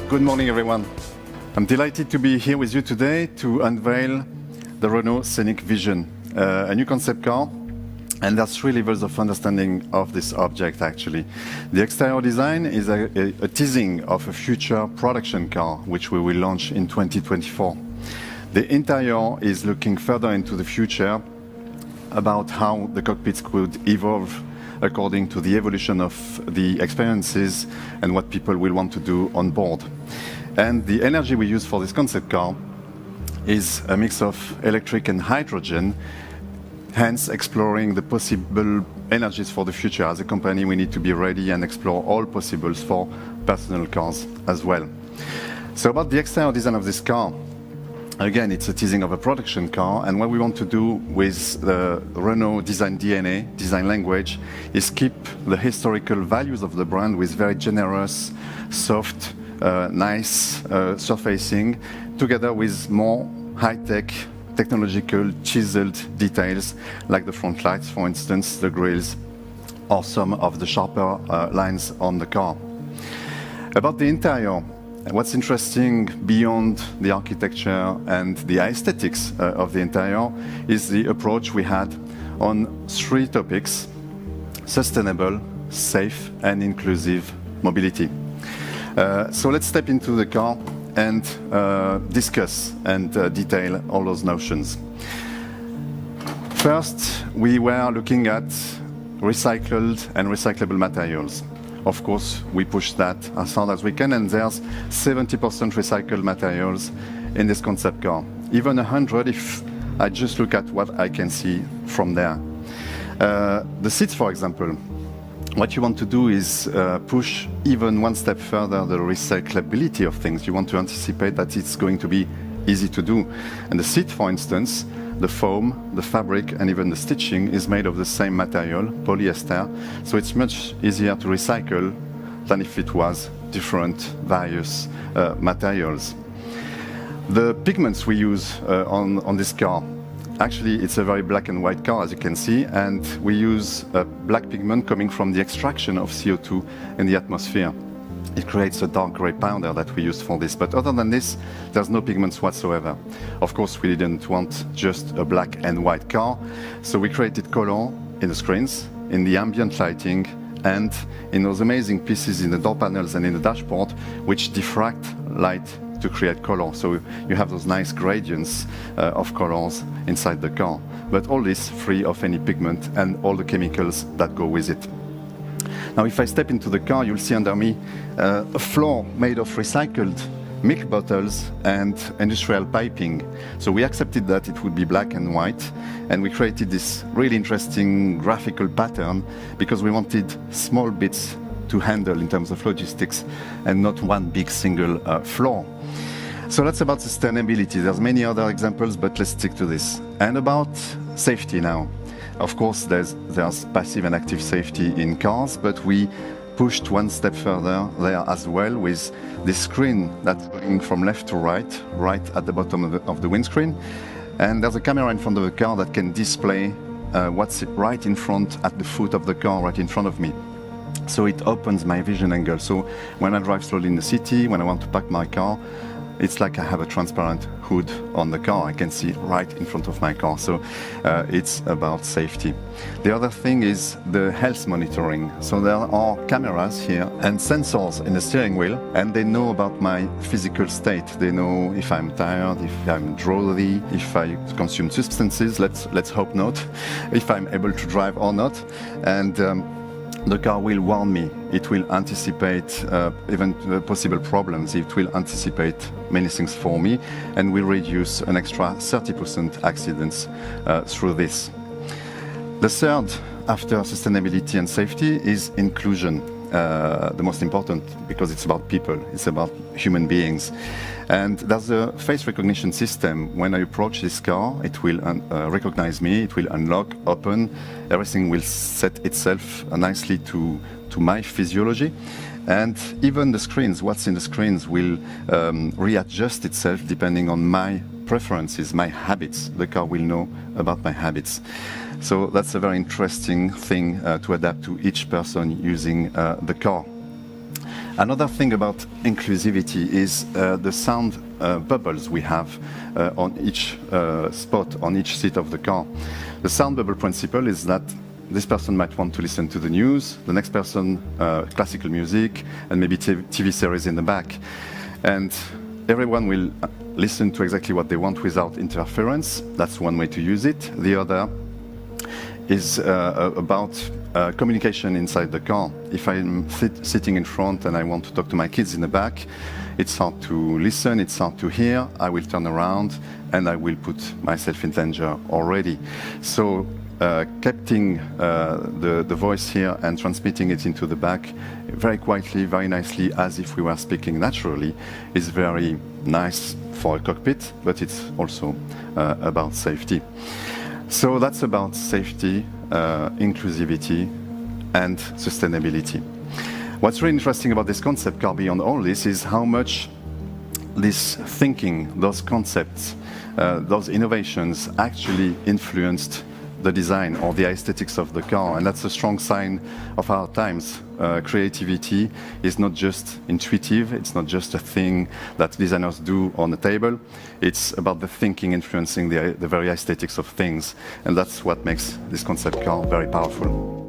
Good morning, everyone. I'm delighted to be here with you today to unveil the Renault SCENIC Vision, a new concept car. And there's three levels of understanding of this object, actually. The exterior design is a teasing of a future production car, which we will launch in 2024. The interior is looking further into the future about how the cockpits could evolve according to the evolution of the experiences and what people will want to do on board. And the energy we use for this concept car is a mix of electric and hydrogen, hence exploring the possible energies for the future. As a company, we need to be ready and explore all possibles for personal cars as well. So about the exterior design of this car, again, it's a teasing of a production car, and what we want to do with the Renault design DNA, design language, is keep the historical values of the brand with very generous, soft, nice surfacing, together with more high-tech, technological, chiseled details, like the front lights, for instance, the grills, or some of the sharper lines on the car. About the interior, what's interesting beyond the architecture and the aesthetics of the interior is the approach we had on three topics: sustainable, safe, and inclusive mobility. So let's step into the car and discuss and detail all those notions. First, we were looking at recycled and recyclable materials. Of course, we push that as hard as we can, and there's 70% recycled materials in this concept car. Even 100 if I just look at what I can see from there. The seats, for example, what you want to do is push even one step further the recyclability of things. You want to anticipate that it's going to be easy to do. And the seat, for instance, the foam, the fabric, and even the stitching is made of the same material, polyester, so it's much easier to recycle than if it was different, various materials. The pigments we use on this car, actually it's a very black and white car, as you can see, and we use a black pigment coming from the extraction of CO2 in the atmosphere. It creates a dark grey powder that we use for this, but other than this, there's no pigments whatsoever. Of course, we didn't want just a black and white car, so we created color in the screens, in the ambient lighting, and in those amazing pieces in the door panels and in the dashboard, which diffract light to create color. So you have those nice gradients of colors inside the car, but all this free of any pigment and all the chemicals that go with it. Now, if I step into the car, you'll see under me a floor made of recycled milk bottles and industrial piping. So we accepted that it would be black and white, and we created this really interesting graphical pattern because we wanted small bits to handle in terms of logistics and not one big single floor. So that's about sustainability. There's many other examples, but let's stick to this. And about safety now. Of course, there's passive and active safety in cars, but we pushed one step further there as well with this screen that's going from left to right, right at the bottom of the windscreen. And there's a camera in front of the car that can display what's right in front, at the foot of the car, right in front of me. So it opens my vision angle. So when I drive slowly in the city, when I want to park my car, it's like I have a transparent hood on the car. I can see right in front of my car. So it's about safety. The other thing is the health monitoring. So there are cameras here and sensors in the steering wheel, and they know about my physical state. They know if I'm tired, if I'm drowsy, if I consume substances, let's hope not, if I'm able to drive or not. And the car will warn me. It will anticipate even possible problems. It will anticipate many things for me, and will reduce an extra 30% accidents through this. The third, after sustainability and safety, is inclusion. The most important, because it's about people, it's about human beings. And there's a face recognition system. When I approach this car, it will recognize me, it will unlock, open, everything will set itself nicely to my physiology. And even the screens, what's in the screens, will readjust itself depending on my preferences, my habits. The car will know about my habits. So that's a very interesting thing to adapt to each person using the car. Another thing about inclusivity is the sound bubbles we have on each spot, on each seat of the car. The sound bubble principle is that this person might want to listen to the news, the next person classical music, and maybe TV series in the back. And everyone will listen to exactly what they want without interference. That's one way to use it. The other is about communication inside the car. If I'm sitting in front and I want to talk to my kids in the back, it's hard to listen, it's hard to hear. I will turn around and I will put myself in danger already. So capturing the voice here and transmitting it into the back very quietly, very nicely, as if we were speaking naturally, is very nice for a cockpit, but it's also about safety. So that's about safety, inclusivity, and sustainability. What's really interesting about this concept car beyond all this is how much this thinking, those concepts, those innovations actually influenced the design or the aesthetics of the car, and that's a strong sign of our times. Creativity is not just intuitive, it's not just a thing that designers do on the table, it's about the thinking influencing the very aesthetics of things, and that's what makes this concept car very powerful.